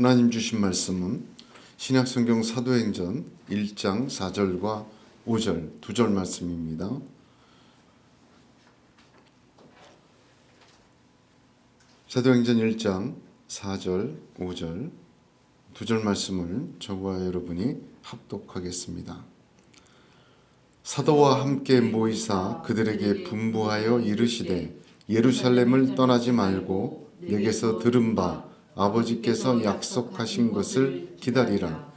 하나님 주신 말씀은 신약성경 사도행전 1장 4절과 5절 두 절 말씀입니다. 사도행전 1장 4절 5절 두 절 말씀을 저와 여러분이 합독하겠습니다. 사도와 함께 모이사 그들에게 분부하여 이르시되 예루살렘을 떠나지 말고 내게서 들은 바 아버지께서 약속하신 것을 기다리라.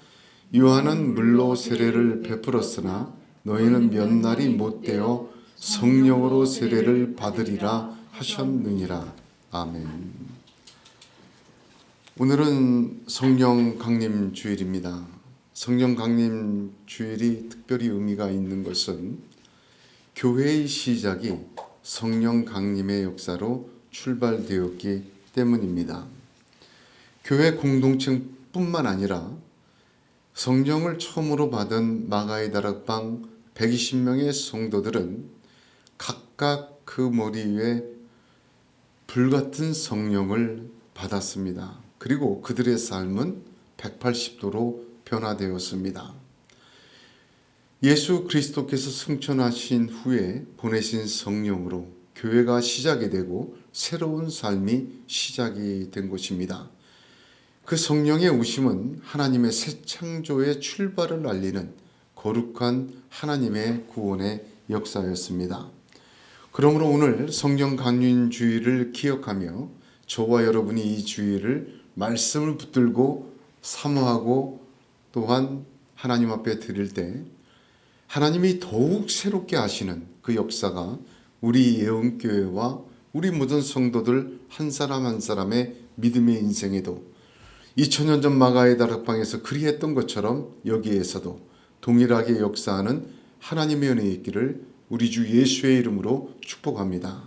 요한은 물로 세례를 베풀었으나 너희는 몇 날이 못되어 성령으로 세례를 받으리라 하셨느니라. 아멘. 오늘은 성령 강림 주일입니다. 성령 강림 주일이 특별히 의미가 있는 것은 교회의 시작이 성령 강림의 역사로 출발되었기 때문입니다. 교회 공동체뿐만 아니라 성령을 처음으로 받은 마가의 다락방 120명의 성도들은 각각 그 머리 위에 불같은 성령을 받았습니다. 그리고 그들의 삶은 180도로 변화되었습니다. 예수 그리스도께서 승천하신 후에 보내신 성령으로 교회가 시작이 되고 새로운 삶이 시작이 된 것입니다. 그 성령의 오심은 하나님의 새 창조의 출발을 알리는 거룩한 하나님의 구원의 역사였습니다. 그러므로 오늘 성령 강림 주일을 기억하며 저와 여러분이 이 주일을 말씀을 붙들고 사모하고 또한 하나님 앞에 드릴 때 하나님이 더욱 새롭게 하시는 그 역사가 우리 예언교회와 우리 모든 성도들 한 사람 한 사람의 믿음의 인생에도 2000년 전 마가의 다락방에서 그리했던 것처럼 여기에서도 동일하게 역사하는 하나님의 은혜에 있기를 우리 주 예수의 이름으로 축복합니다.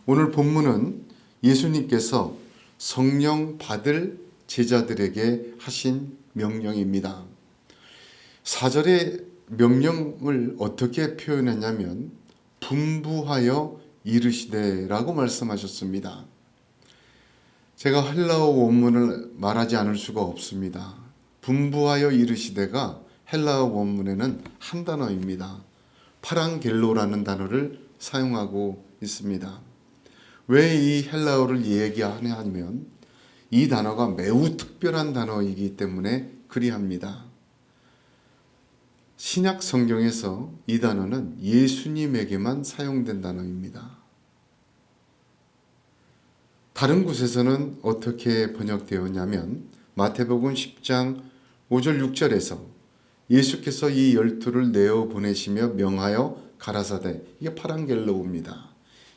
오늘 본문은 예수님께서 성령 받을 제자들에게 하신 명령입니다. 4절의 명령을 어떻게 표현했냐면 분부하여 이르시되라고 말씀하셨습니다. 제가 헬라어 원문을 말하지 않을 수가 없습니다. 분부하여 이르시되가 헬라어 원문에는 한 단어입니다. 파랑겔로라는 단어를 사용하고 있습니다. 왜 이 헬라어를 얘기하냐 하면 이 단어가 매우 특별한 단어이기 때문에 그리합니다. 신약 성경에서 이 단어는 예수님에게만 사용된 단어입니다. 다른 곳에서는 어떻게 번역되었냐면 마태복음 10장 5절 6절에서 예수께서 이 12를 내어 보내시며 명하여 가라사대, 이게 파랑겔로우입니다.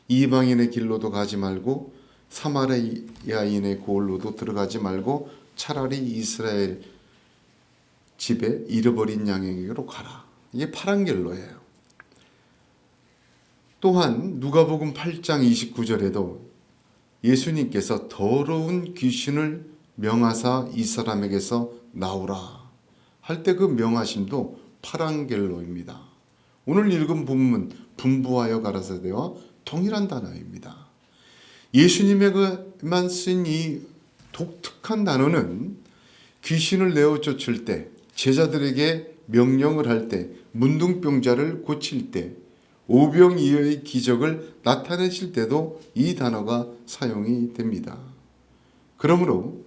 이방인의 길로도 가지 말고 사마리아인의 고을로도 들어가지 말고 차라리 이스라엘 집에 잃어버린 양에게로 가라. 이게 파랑겔로예요. 또한 누가복음 8장 29절에도 예수님께서 더러운 귀신을 명하사 이 사람에게서 나오라 할 때 그 명하심도 파랑겔로입니다. 오늘 읽은 본문 분부하여 가라사대와 동일한 단어입니다. 예수님에게만 쓴 이 독특한 단어는 귀신을 내어 쫓을 때, 제자들에게 명령을 할 때, 문둥병자를 고칠 때, 오병이어의 기적을 나타내실 때도 이 단어가 사용이 됩니다. 그러므로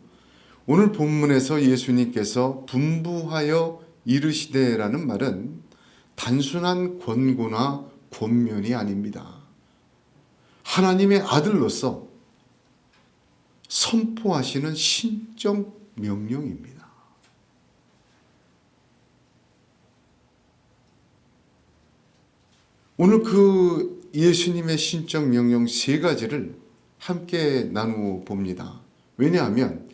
오늘 본문에서 예수님께서 분부하여 이르시되라는 말은 단순한 권고나 권면이 아닙니다. 하나님의 아들로서 선포하시는 신적 명령입니다. 오늘 그 예수님의 신적 명령 세 가지를 함께 나누어 봅니다. 왜냐하면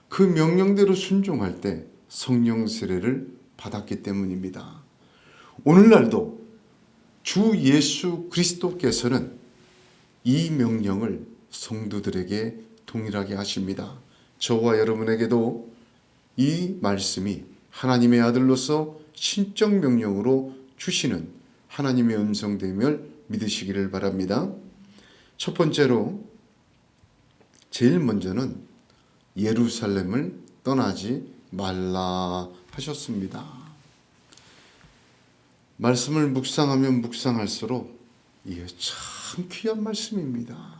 그 명령대로 순종할 때 성령 세례를 받았기 때문입니다. 오늘날도 주 예수 그리스도께서는 이 명령을 성도들에게 동일하게 하십니다. 저와 여러분에게도 이 말씀이 하나님의 아들로서 신적 명령으로 주시는 하나님의 음성됨을 믿으시기를 바랍니다. 첫 번째로 제일 먼저는 예루살렘을 떠나지 말라 하셨습니다. 말씀을 묵상하면 묵상할수록 이게 참 귀한 말씀입니다.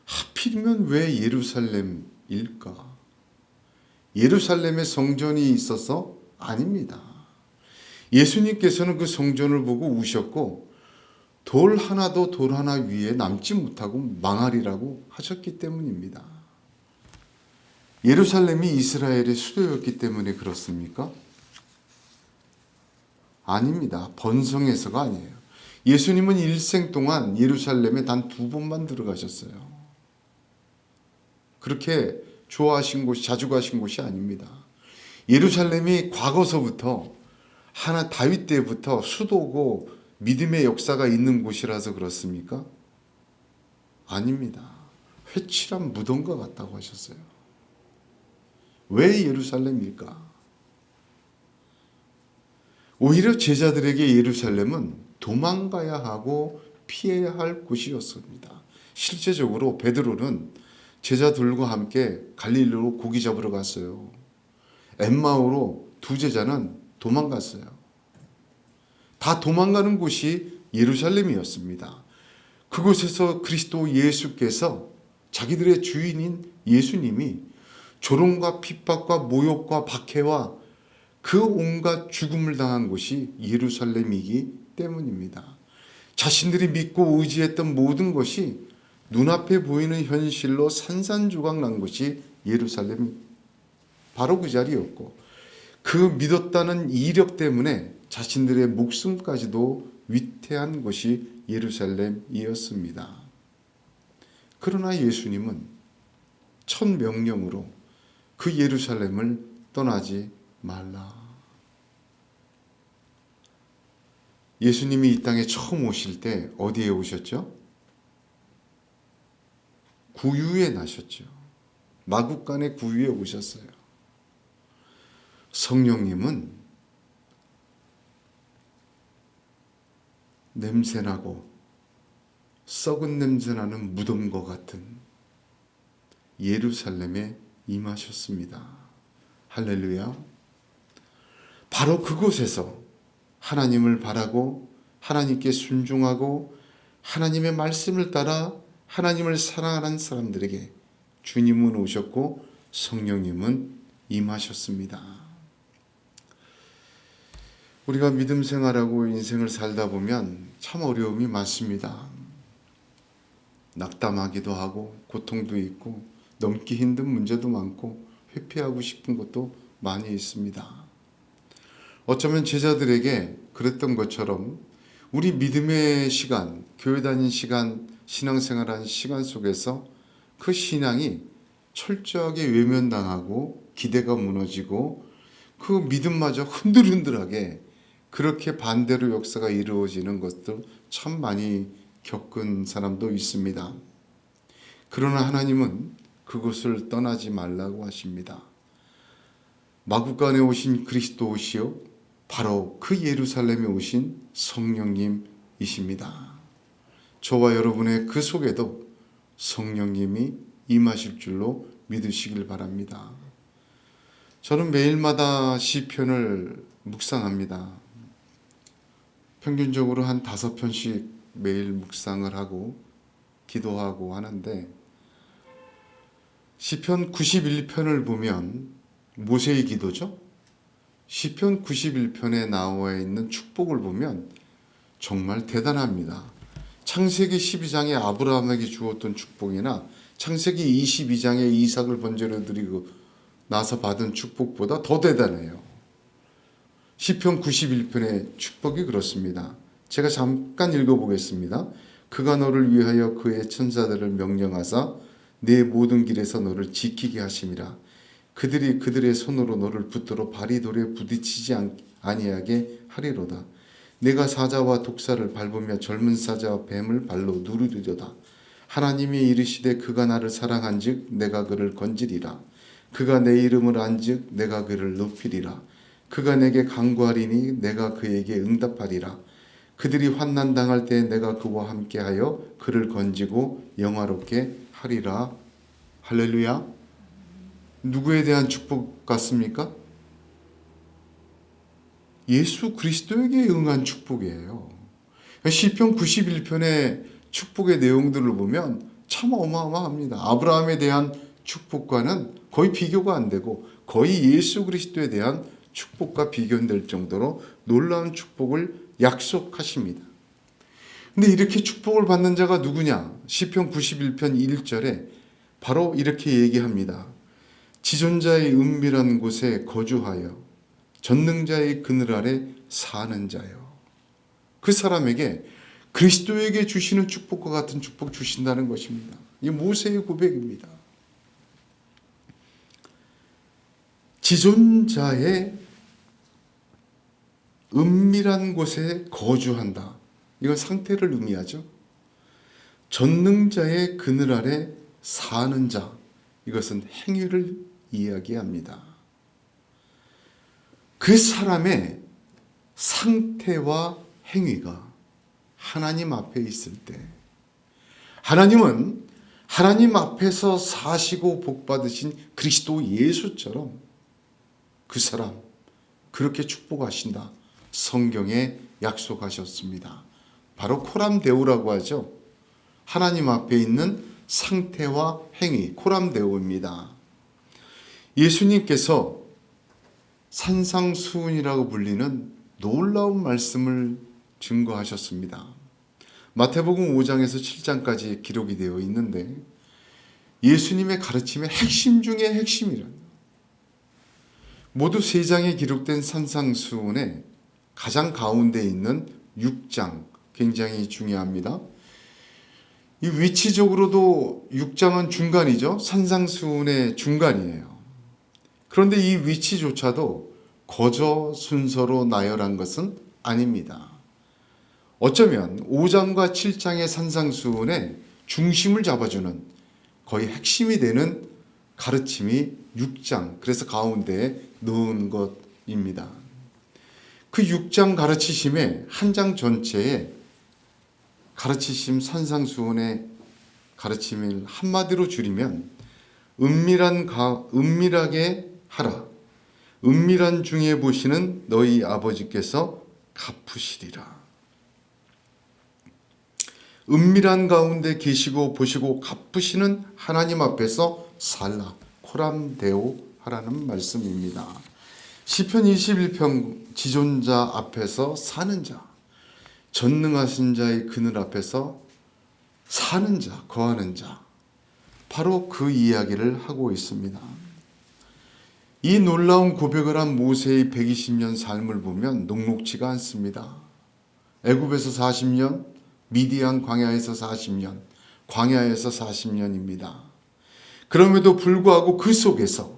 하필이면 왜 예루살렘일까? 예루살렘에 성전이 있어서 아닙니다. 예수님께서는 그 성전을 보고 우셨고 돌 하나도 돌 하나 위에 남지 못하고 망하리라고 하셨기 때문입니다. 예루살렘이 이스라엘의 수도였기 때문에 그렇습니까? 아닙니다. 번성해서가 아니에요. 예수님은 일생 동안 예루살렘에 단 2번만 들어가셨어요. 그렇게 좋아하신 곳이, 자주 가신 곳이 아닙니다. 예루살렘이 과거서부터 다윗 때부터 수도고 믿음의 역사가 있는 곳이라서 그렇습니까? 아닙니다. 회칠한 무덤과 같다고 하셨어요. 왜 예루살렘일까? 오히려 제자들에게 예루살렘은 도망가야 하고 피해야 할 곳이었습니다. 실제적으로 베드로는 제자들과 함께 갈릴리로 고기 잡으러 갔어요. 엠마오로 2 제자는 도망갔어요. 다 도망가는 곳이 예루살렘이었습니다. 그곳에서 그리스도 예수께서 자기들의 주인인 예수님이 조롱과 핍박과 모욕과 박해와 그 온갖 죽음을 당한 곳이 예루살렘이기 때문입니다. 자신들이 믿고 의지했던 모든 것이 눈앞에 보이는 현실로 산산조각 난 곳이 예루살렘, 바로 그 자리였고 그 믿었다는 이력 때문에 자신들의 목숨까지도 위태한 곳이 예루살렘이었습니다. 그러나 예수님은 첫 명령으로 그 예루살렘을 떠나지 말라. 예수님이 이 땅에 처음 오실 때 어디에 오셨죠? 구유에 나셨죠. 마국간의 구유에 오셨어요. 성령님은 냄새나고 썩은 냄새나는 무덤과 같은 예루살렘에 임하셨습니다. 할렐루야. 바로 그곳에서 하나님을 바라고 하나님께 순종하고 하나님의 말씀을 따라 하나님을 사랑하는 사람들에게 주님은 오셨고 성령님은 임하셨습니다. 우리가 믿음 생활하고 인생을 살다 보면 참 어려움이 많습니다. 낙담하기도 하고 고통도 있고 넘기 힘든 문제도 많고 회피하고 싶은 것도 많이 있습니다. 어쩌면 제자들에게 그랬던 것처럼 우리 믿음의 시간, 교회 다닌 시간, 신앙생활하는 시간 속에서 그 신앙이 철저하게 외면당하고 기대가 무너지고 그 믿음마저 흔들흔들하게 그렇게 반대로 역사가 이루어지는 것들 참 많이 겪은 사람도 있습니다. 그러나 하나님은 그것을 떠나지 말라고 하십니다. 마국간에 오신 그리스도시요 바로 그 예루살렘에 오신 성령님이십니다. 저와 여러분의 그 속에도 성령님이 임하실 줄로 믿으시길 바랍니다. 저는 매일마다 시편을 묵상합니다. 평균적으로 한 5편씩 매일 묵상을 하고 기도하고 하는데 시편 91편을 보면 모세의 기도죠. 시편 91편에 나와 있는 축복을 보면 정말 대단합니다. 창세기 12장에 아브라함에게 주었던 축복이나 창세기 22장에 이삭을 번제로 드리고 나서 받은 축복보다 더 대단해요. 시편 91편의 축복이 그렇습니다. 제가 잠깐 읽어보겠습니다. 그가 너를 위하여 그의 천사들을 명령하사 내 모든 길에서 너를 지키게 하심이라. 그들이 그들의 손으로 너를 붙들어 발이 돌에 부딪히지 아니하게 하리로다. 내가 사자와 독사를 밟으며 젊은 사자와 뱀을 발로 누르리로다. 하나님이 이르시되 그가 나를 사랑한즉 내가 그를 건지리라. 그가 내 이름을 안즉 내가 그를 높이리라. 그가 내게 간구하리니 내가 그에게 응답하리라. 그들이 환난 당할 때 내가 그와 함께하여 그를 건지고 영화롭게 하리라. 할렐루야. 누구에 대한 축복 같습니까? 예수 그리스도에게 응한 축복이에요. 시편 91편의 축복의 내용들을 보면 참 어마어마합니다. 아브라함에 대한 축복과는 거의 비교가 안 되고 거의 예수 그리스도에 대한 축복과 비교될 정도로 놀라운 축복을 약속하십니다. 근데 이렇게 축복을 받는 자가 누구냐? 시편 91편 1절에 바로 이렇게 얘기합니다. 지존자의 은밀한 곳에 거주하여 전능자의 그늘 아래 사는 자요. 그 사람에게 그리스도에게 주시는 축복과 같은 축복 주신다는 것입니다. 이 모세의 고백입니다. 지존자의 은밀한 곳에 거주한다. 이건 상태를 의미하죠. 전능자의 그늘 아래 사는 자. 이것은 행위를 이야기합니다. 그 사람의 상태와 행위가 하나님 앞에 있을 때 하나님은 하나님 앞에서 사시고 복받으신 그리스도 예수처럼 그 사람 그렇게 축복하신다. 성경에 약속하셨습니다. 바로 코람데오라고 하죠. 하나님 앞에 있는 상태와 행위, 코람데오입니다. 예수님께서 산상수훈이라고 불리는 놀라운 말씀을 증거하셨습니다. 마태복음 5장에서 7장까지 기록이 되어 있는데 예수님의 가르침의 핵심 중에 핵심이란 모두 3장에 기록된 산상수훈의 가장 가운데 있는 6장 굉장히 중요합니다. 이 위치적으로도 6장은 중간이죠. 산상수훈의 중간이에요. 그런데 이 위치조차도 거저 순서로 나열한 것은 아닙니다. 어쩌면 5장과 7장의 산상수훈의 중심을 잡아주는 거의 핵심이 되는 가르침이 6장, 그래서 가운데에 넣은 것입니다. 그 6장 가르치심의 한 장 전체에 가르치심 산상수훈의 가르침을 한마디로 줄이면 은밀하게 하라. 은밀한 중에 보시는 너희 아버지께서 갚으시리라. 은밀한 가운데 계시고 보시고 갚으시는 하나님 앞에서 살라. 코람데오 하라는 말씀입니다. 시편 21편 지존자 앞에서 사는 자, 전능하신 자의 그늘 앞에서 사는 자, 거하는 자, 바로 그 이야기를 하고 있습니다. 이 놀라운 고백을 한 모세의 120년 삶을 보면 녹록지가 않습니다. 애굽에서 40년, 미디안 광야에서 40년, 광야에서 40년입니다. 그럼에도 불구하고 그 속에서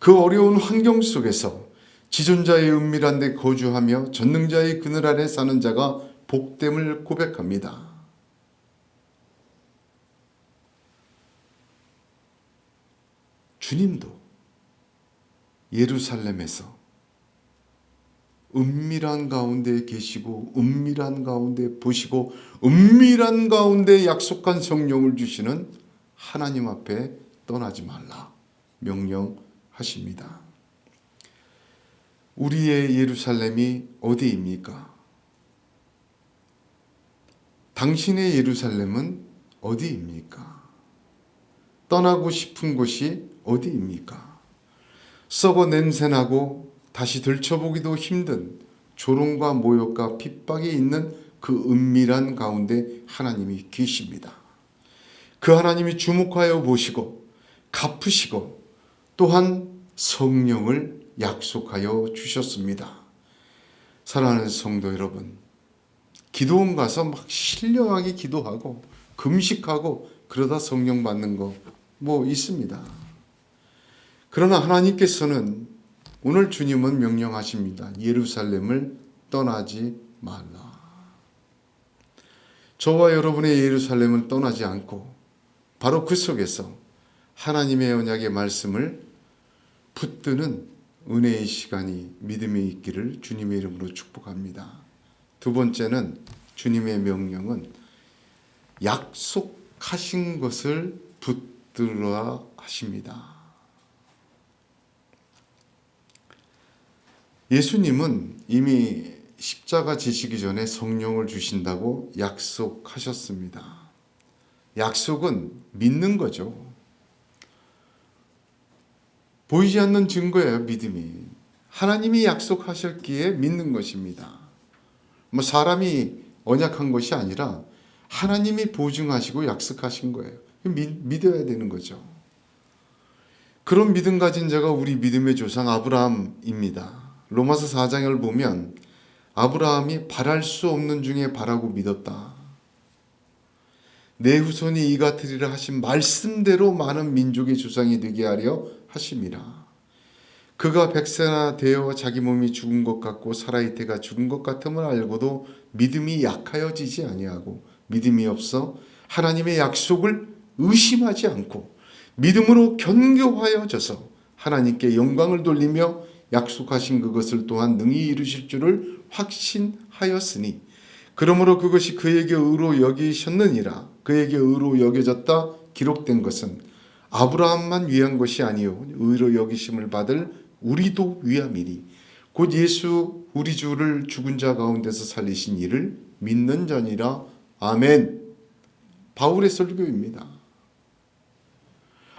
그 어려운 환경 속에서 지존자의 은밀한 데 거주하며 전능자의 그늘 아래 사는 자가 복됨을 고백합니다. 주님도 예루살렘에서 은밀한 가운데 계시고 은밀한 가운데 보시고 은밀한 가운데 약속한 성령을 주시는 하나님 앞에 떠나지 말라 명령하십니다. 우리의 예루살렘이 어디입니까? 당신의 예루살렘은 어디입니까? 떠나고 싶은 곳이 어디입니까? 썩어 냄새나고 다시 들춰보기도 힘든 조롱과 모욕과 핍박이 있는 그 은밀한 가운데 하나님이 계십니다. 그 하나님이 주목하여 보시고 갚으시고 또한 성령을 약속하여 주셨습니다. 사랑하는 성도 여러분, 기도원 가서 막 신령하게 기도하고 금식하고 그러다 성령 받는 거 뭐 있습니다. 그러나 하나님께서는 오늘 주님은 명령하십니다. 예루살렘을 떠나지 말라. 저와 여러분의 예루살렘은 떠나지 않고 바로 그 속에서 하나님의 언약의 말씀을 붙드는 은혜의 시간이 믿음에 있기를 주님의 이름으로 축복합니다. 두 번째는 주님의 명령은 약속하신 것을 붙들어야 하십니다. 예수님은 이미 십자가 지시기 전에 성령을 주신다고 약속하셨습니다. 약속은 믿는 거죠. 보이지 않는 증거예요, 믿음이. 하나님이 약속하셨기에 믿는 것입니다. 뭐 사람이 언약한 것이 아니라 하나님이 보증하시고 약속하신 거예요. 믿어야 되는 거죠. 그런 믿음 가진 자가 우리 믿음의 조상 아브라함입니다. 로마서 4장을 보면 아브라함이 바랄 수 없는 중에 바라고 믿었다. 내 후손이 이 같으리라 하신 말씀대로 많은 민족의 조상이 되게 하려 하심이라. 그가 백세나 되어 자기 몸이 죽은 것 같고 살아있다가 죽은 것 같음을 알고도 믿음이 약하여지지 아니하고 믿음이 없어 하나님의 약속을 의심하지 않고 믿음으로 견고하여져서 하나님께 영광을 돌리며 약속하신 그것을 또한 능히 이루실 줄을 확신하였으니 그러므로 그것이 그에게 의로 여기셨느니라. 그에게 의로 여겨졌다 기록된 것은 아브라함만 위한 것이 아니요 의로 여기심을 받을 우리도 위함이니 곧 예수 우리 주를 죽은 자 가운데서 살리신 이를 믿는 자니라. 아멘. 바울의 설교입니다.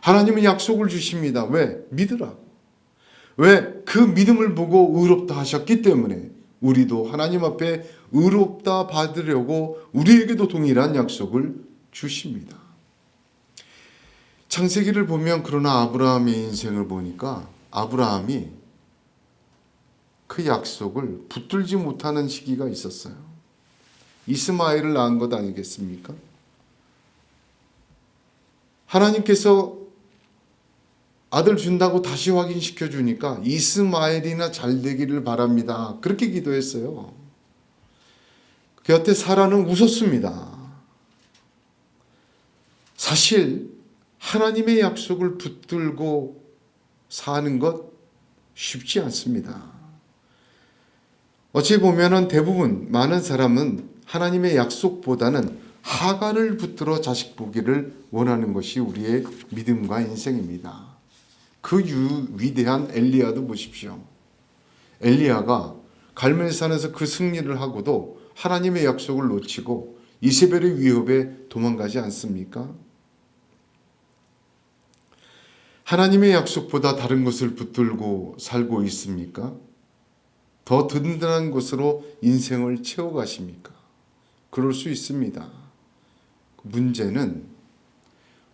하나님은 약속을 주십니다. 왜? 믿으라고. 왜? 그 믿음을 보고 의롭다 하셨기 때문에 우리도 하나님 앞에 의롭다 받으려고 우리에게도 동일한 약속을 주십니다. 창세기를 보면 그러나 아브라함의 인생을 보니까 아브라함이 그 약속을 붙들지 못하는 시기가 있었어요. 이스마엘을 낳은 것 아니겠습니까? 하나님께서 아들 준다고 다시 확인시켜 주니까 이스마엘이나 잘 되기를 바랍니다. 그렇게 기도했어요. 곁에 사라는 웃었습니다. 사실 하나님의 약속을 붙들고 사는 것 쉽지 않습니다. 어찌 보면은 대부분 많은 사람은 하나님의 약속보다는 하갈을 붙들어 자식 보기를 원하는 것이 우리의 믿음과 인생입니다. 그 위대한 엘리야도 보십시오. 엘리야가 갈멜산에서 그 승리를 하고도 하나님의 약속을 놓치고 이세벨의 위협에 도망가지 않습니까? 하나님의 약속보다 다른 것을 붙들고 살고 있습니까? 더 든든한 것으로 인생을 채워가십니까? 그럴 수 있습니다. 문제는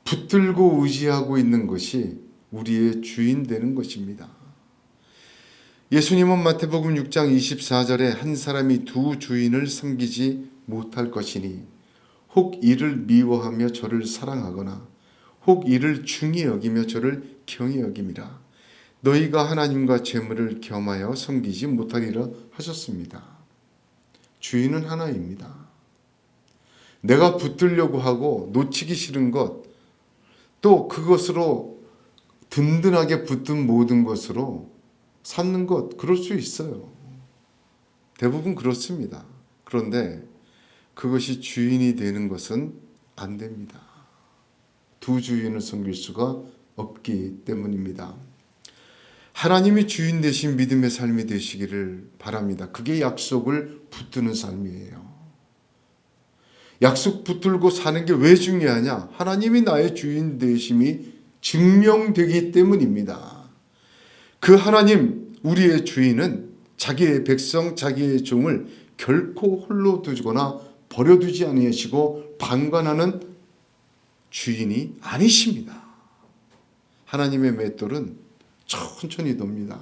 붙들고 의지하고 있는 것이 우리의 주인 되는 것입니다. 예수님은 마태복음 6장 24절에 한 사람이 두 주인을 섬기지 못할 것이니 혹 이를 미워하며 저를 사랑하거나 혹 이를 중히 여기며 저를 경히 여김이라. 너희가 하나님과 재물을 겸하여 섬기지 못하리라 하셨습니다. 주인은 하나입니다. 내가 붙들려고 하고 놓치기 싫은 것, 또 그것으로 든든하게 붙든 모든 것으로 삼는 것, 그럴 수 있어요. 대부분 그렇습니다. 그런데 그것이 주인이 되는 것은 안 됩니다. 두 주인을 섬길 수가 없기 때문입니다. 하나님이 주인 되신 믿음의 삶이 되시기를 바랍니다. 그게 약속을 붙드는 삶이에요. 약속 붙들고 사는 게 왜 중요하냐? 하나님이 나의 주인 되심이 증명되기 때문입니다. 그 하나님, 우리의 주인은 자기의 백성, 자기의 종을 결코 홀로 두거나 버려두지 아니하시고 방관하는 주인이 아니십니다. 하나님의 맷돌은 천천히 돕니다.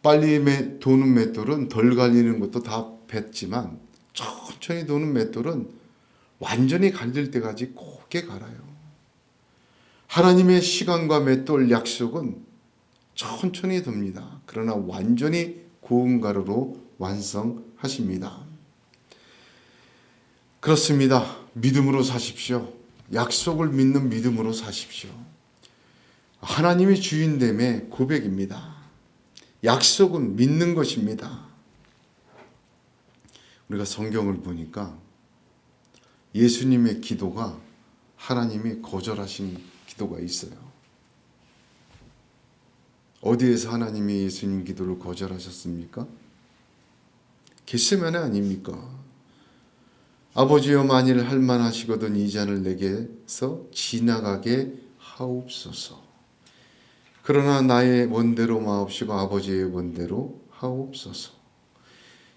빨리 도는 맷돌은 덜 갈리는 것도 다 뱉지만 천천히 도는 맷돌은 완전히 갈릴 때까지 곱게 갈아요. 하나님의 시간과 맷돌 약속은 천천히 돕니다. 그러나 완전히 고운 가루로 완성하십니다. 그렇습니다. 믿음으로 사십시오. 약속을 믿는 믿음으로 사십시오. 하나님이 주인됨의 고백입니다. 약속은 믿는 것입니다. 우리가 성경을 보니까 예수님의 기도가 하나님이 거절하신 기도가 있어요. 어디에서 하나님이 예수님 기도를 거절하셨습니까? 겟세마네 아닙니까? 아버지여 만일 할만하시거든 이 잔을 내게서 지나가게 하옵소서. 그러나 나의 원대로 마옵시고 아버지의 원대로 하옵소서.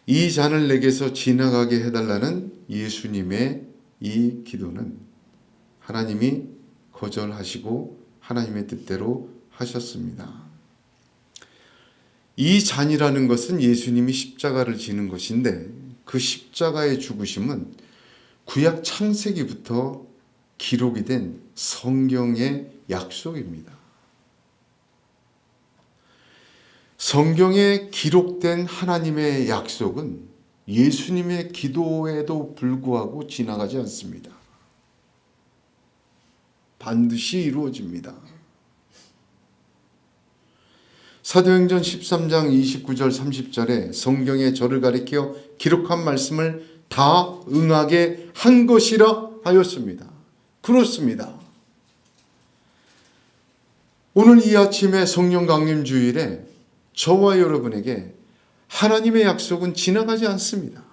이 잔을 내게서 지나가게 해달라는 예수님의 이 기도는 하나님이 거절하시고 하나님의 뜻대로 하셨습니다. 이 잔이라는 것은 예수님이 십자가를 지는 것인데 그 십자가의 죽으심은 구약 창세기부터 기록이 된 성경의 약속입니다. 성경에 기록된 하나님의 약속은 예수님의 기도에도 불구하고 지나가지 않습니다. 반드시 이루어집니다. 사도행전 13장 29절 30절에 성경에 저를 가리켜 기록한 말씀을 다 응하게 한 것이라 하였습니다. 그렇습니다. 오늘 이 아침에 성령 강림 주일에 저와 여러분에게 하나님의 약속은 지나가지 않습니다.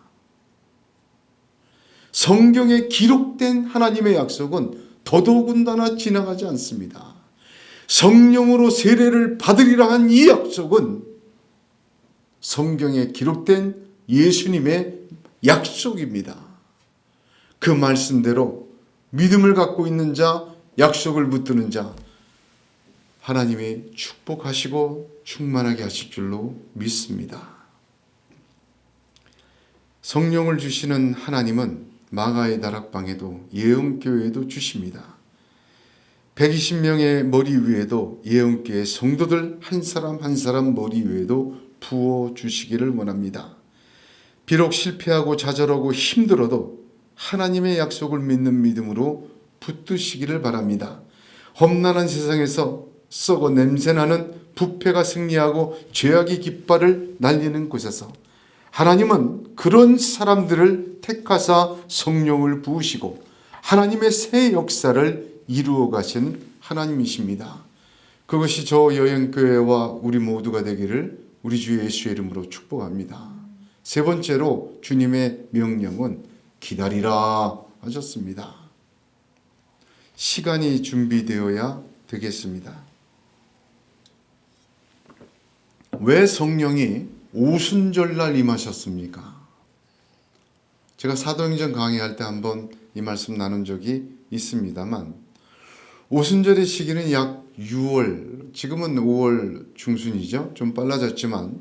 성경에 기록된 하나님의 약속은 더더군다나 지나가지 않습니다. 성령으로 세례를 받으리라 한 이 약속은 성경에 기록된 예수님의 약속입니다. 그 말씀대로 믿음을 갖고 있는 자, 약속을 붙드는 자, 하나님이 축복하시고 충만하게 하실 줄로 믿습니다. 성령을 주시는 하나님은 마가의 다락방에도 예언교회에도 주십니다. 120명의 머리 위에도 예언교회 성도들 한 사람 한 사람 머리 위에도 부어주시기를 원합니다. 비록 실패하고 좌절하고 힘들어도 하나님의 약속을 믿는 믿음으로 붙드시기를 바랍니다. 험난한 세상에서 썩어 냄새나는 부패가 승리하고 죄악이 깃발을 날리는 곳에서 하나님은 그런 사람들을 택하사 성령을 부으시고 하나님의 새 역사를 이루어 가신 하나님이십니다. 그것이 저 여행교회와 우리 모두가 되기를 우리 주 예수의 이름으로 축복합니다. 세 번째로 주님의 명령은 기다리라 하셨습니다. 시간이 준비되어야 되겠습니다. 왜 성령이 오순절날 임하셨습니까? 제가 사도행전 강의할 때 한번 이 말씀 나눈 적이 있습니다만 오순절의 시기는 약 6월, 지금은 5월 중순이죠. 좀 빨라졌지만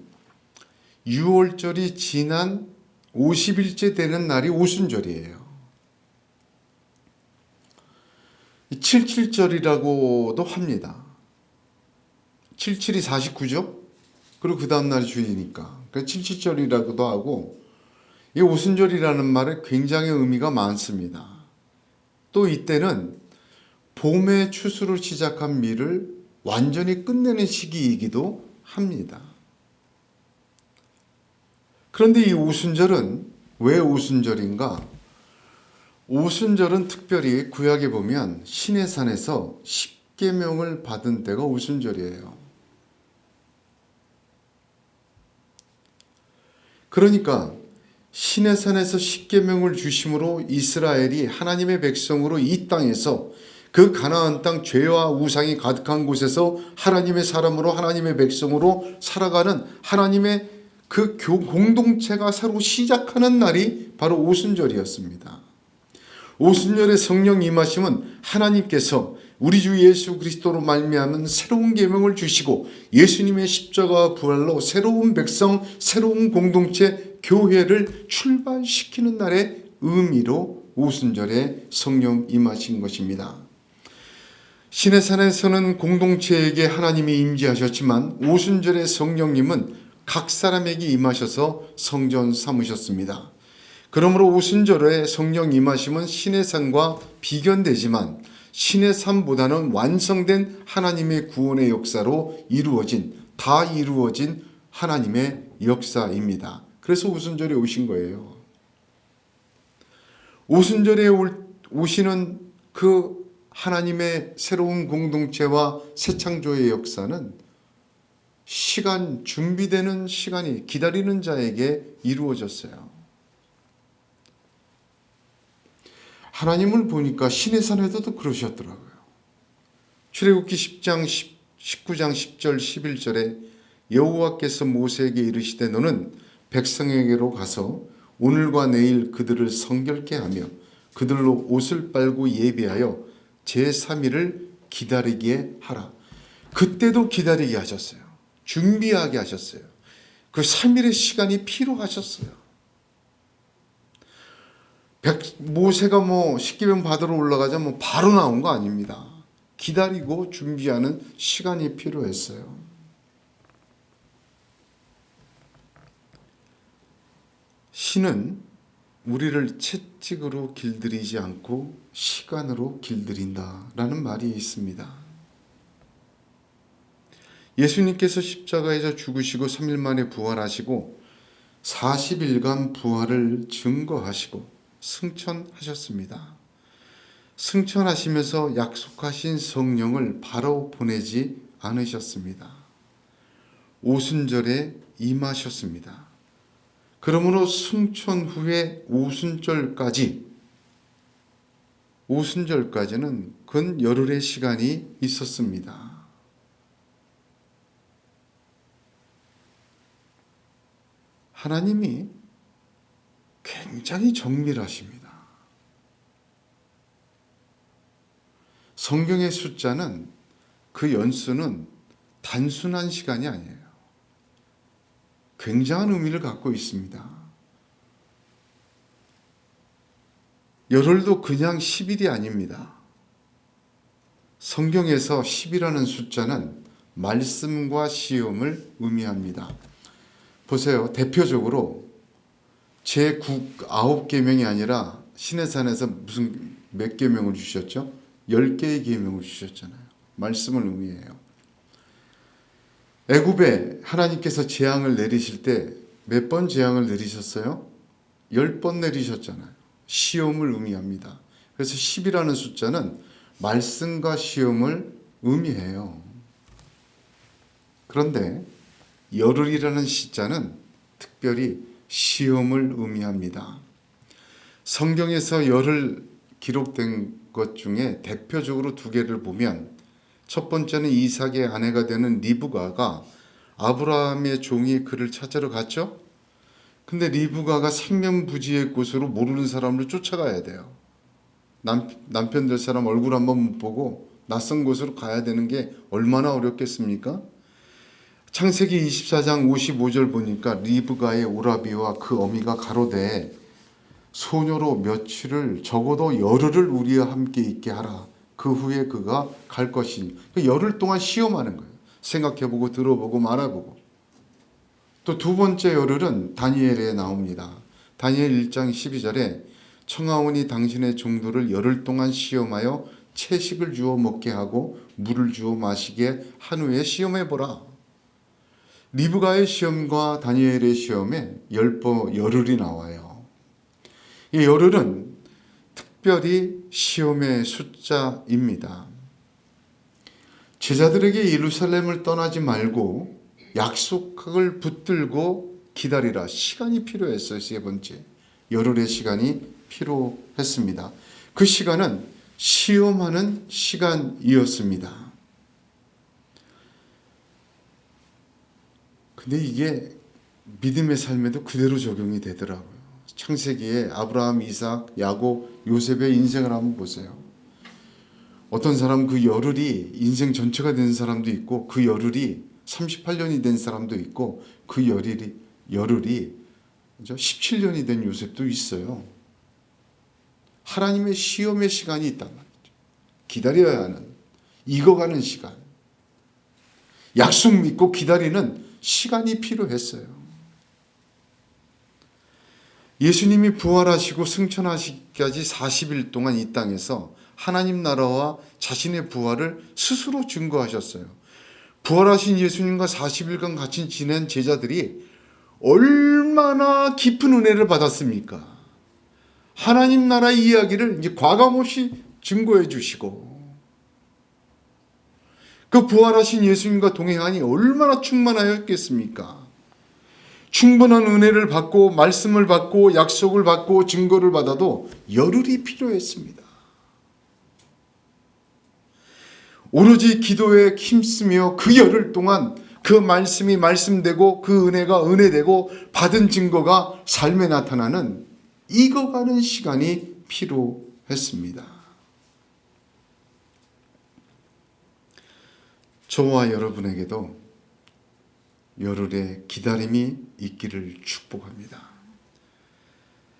6월절이 지난 50일째 되는 날이 오순절이에요. 77절이라고도 합니다. 77이 49죠? 그리고 그 다음 날이 주일이니까. 77절이라고도 하고, 이 오순절이라는 말에 굉장히 의미가 많습니다. 또 이때는 봄의 추수를 시작한 밀을 완전히 끝내는 시기이기도 합니다. 그런데 이 오순절은 왜 오순절인가? 오순절은 특별히 구약에 보면 시내산에서 십계명을 받은 때가 오순절이에요. 그러니까 시내산에서 십계명을 주심으로 이스라엘이 하나님의 백성으로 이 땅에서 그 가나안 땅 죄와 우상이 가득한 곳에서 하나님의 사람으로 하나님의 백성으로 살아가는 하나님의 그 공동체가 새로 시작하는 날이 바로 오순절이었습니다. 오순절의 성령 임하심은 하나님께서 우리 주 예수 그리스도로 말미암은 새로운 계명을 주시고 예수님의 십자가와 부활로 새로운 백성, 새로운 공동체, 교회를 출발시키는 날의 의미로 오순절에 성령 임하신 것입니다. 시내산에서는 공동체에게 하나님이 임재하셨지만 오순절의 성령님은 각 사람에게 임하셔서 성전 삼으셨습니다. 그러므로 오순절에 성령 임하심은 시내산과 비견되지만 시내산보다는 완성된 하나님의 구원의 역사로 다 이루어진 하나님의 역사입니다. 그래서 오순절에 오신 거예요. 오순절에 오시는 그 하나님의 새로운 공동체와 새 창조의 역사는 준비되는 시간이 기다리는 자에게 이루어졌어요. 하나님을 보니까 시내산에서도 그러셨더라고요. 출애굽기 19장 10절 11절에 여호와께서 모세에게 이르시되 너는 백성에게로 가서 오늘과 내일 그들을 성결케 하며 그들로 옷을 빨고 예비하여 제3일을 기다리게 하라. 그때도 기다리게 하셨어요. 준비하게 하셨어요. 그 3일의 시간이 필요하셨어요. 모세가 십계명 받으러 올라가자 바로 나온 거 아닙니다. 기다리고 준비하는 시간이 필요했어요. 신은 우리를 채찍으로 길들이지 않고 시간으로 길들인다라는 말이 있습니다. 예수님께서 십자가에서 죽으시고 3일 만에 부활하시고 40일간 부활을 증거하시고 승천하셨습니다. 승천하시면서 약속하신 성령을 바로 보내지 않으셨습니다. 오순절에 임하셨습니다. 그러므로 승천 후에 오순절까지는 근 열흘의 시간이 있었습니다. 하나님이 굉장히 정밀하십니다. 성경의 숫자는 그 연수는 단순한 시간이 아니에요. 굉장한 의미를 갖고 있습니다. 열흘도 그냥 10일이 아닙니다. 성경에서 10이라는 숫자는 말씀과 시험을 의미합니다. 보세요. 대표적으로 제9계명이 아니라 시내산에서 무슨 몇 계명을 주셨죠? 10개의 계명을 주셨잖아요. 말씀을 의미해요. 애굽에 하나님께서 재앙을 내리실 때 몇 번 재앙을 내리셨어요? 10번 내리셨잖아요. 시험을 의미합니다. 그래서 10이라는 숫자는 말씀과 시험을 의미해요. 그런데 열흘이라는 시자는 특별히 시험을 의미합니다. 성경에서 열흘 기록된 것 중에 대표적으로 두 개를 보면 첫 번째는 이삭의 아내가 되는 리브가가 아브라함의 종이 그를 찾으러 갔죠. 근데 리브가가 생명부지의 곳으로 모르는 사람을 쫓아가야 돼요. 남편 될 사람 얼굴 한번 못 보고 낯선 곳으로 가야 되는 게 얼마나 어렵겠습니까? 창세기 24장 55절 보니까 리브가의 오라비와 그 어미가 가로되 소녀로 며칠을 적어도 열흘을 우리와 함께 있게 하라. 그 후에 그가 갈 것이니. 열흘 동안 시험하는 거예요. 생각해보고 들어보고 말아보고. 또 두 번째 열흘은 다니엘에 나옵니다. 다니엘 1장 12절에 청하오니 당신의 종들을 열흘 동안 시험하여 채식을 주어 먹게 하고 물을 주어 마시게 한 후에 시험해보라. 리브가의 시험과 다니엘의 시험에 열흘이 나와요. 이 열흘은 특별히 시험의 숫자입니다. 제자들에게 예루살렘을 떠나지 말고 약속을 붙들고 기다리라. 시간이 필요했어요. 세 번째, 열흘의 시간이 필요했습니다. 그 시간은 시험하는 시간이었습니다. 근데 이게 믿음의 삶에도 그대로 적용이 되더라고요. 창세기에 아브라함, 이삭, 야곱, 요셉의 인생을 한번 보세요. 어떤 사람은 그 열흘이 인생 전체가 된 사람도 있고 그 열흘이 38년이 된 사람도 있고 그 열흘이 17년이 된 요셉도 있어요. 하나님의 시험의 시간이 있단 말이죠. 기다려야 하는, 익어가는 시간. 약속 믿고 기다리는 시간이 필요했어요. 예수님이 부활하시고 승천하시기까지 40일 동안 이 땅에서 하나님 나라와 자신의 부활을 스스로 증거하셨어요. 부활하신 예수님과 40일간 같이 지낸 제자들이 얼마나 깊은 은혜를 받았습니까? 하나님 나라의 이야기를 이제 과감 없이 증거해 주시고 그 부활하신 예수님과 동행하니 얼마나 충만하였겠습니까? 충분한 은혜를 받고 말씀을 받고 약속을 받고 증거를 받아도 열흘이 필요했습니다. 오로지 기도에 힘쓰며 그 열흘 동안 그 말씀이 말씀되고 그 은혜가 은혜되고 받은 증거가 삶에 나타나는 익어가는 시간이 필요했습니다. 저와 여러분에게도 열흘의 기다림이 있기를 축복합니다.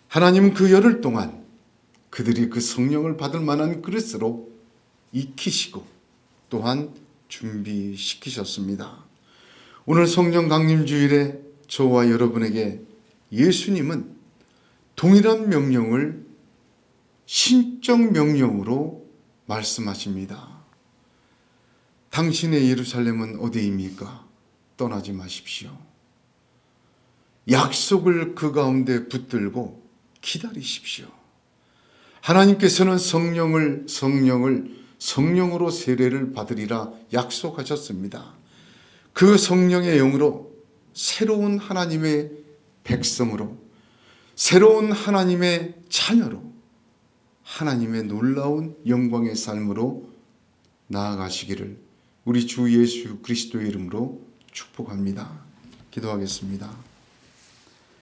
하나님은 그 열흘 동안 그들이 그 성령을 받을 만한 그릇으로 익히시고 또한 준비시키셨습니다. 오늘 성령 강림 주일에 저와 여러분에게 예수님은 동일한 명령을 신적 명령으로 말씀하십니다. 당신의 예루살렘은 어디입니까? 떠나지 마십시오. 약속을 그 가운데 붙들고 기다리십시오. 하나님께서는 성령으로 세례를 받으리라 약속하셨습니다. 그 성령의 영으로 새로운 하나님의 백성으로, 새로운 하나님의 자녀로, 하나님의 놀라운 영광의 삶으로 나아가시기를 우리 주 예수 그리스도의 이름으로 축복합니다. 기도하겠습니다.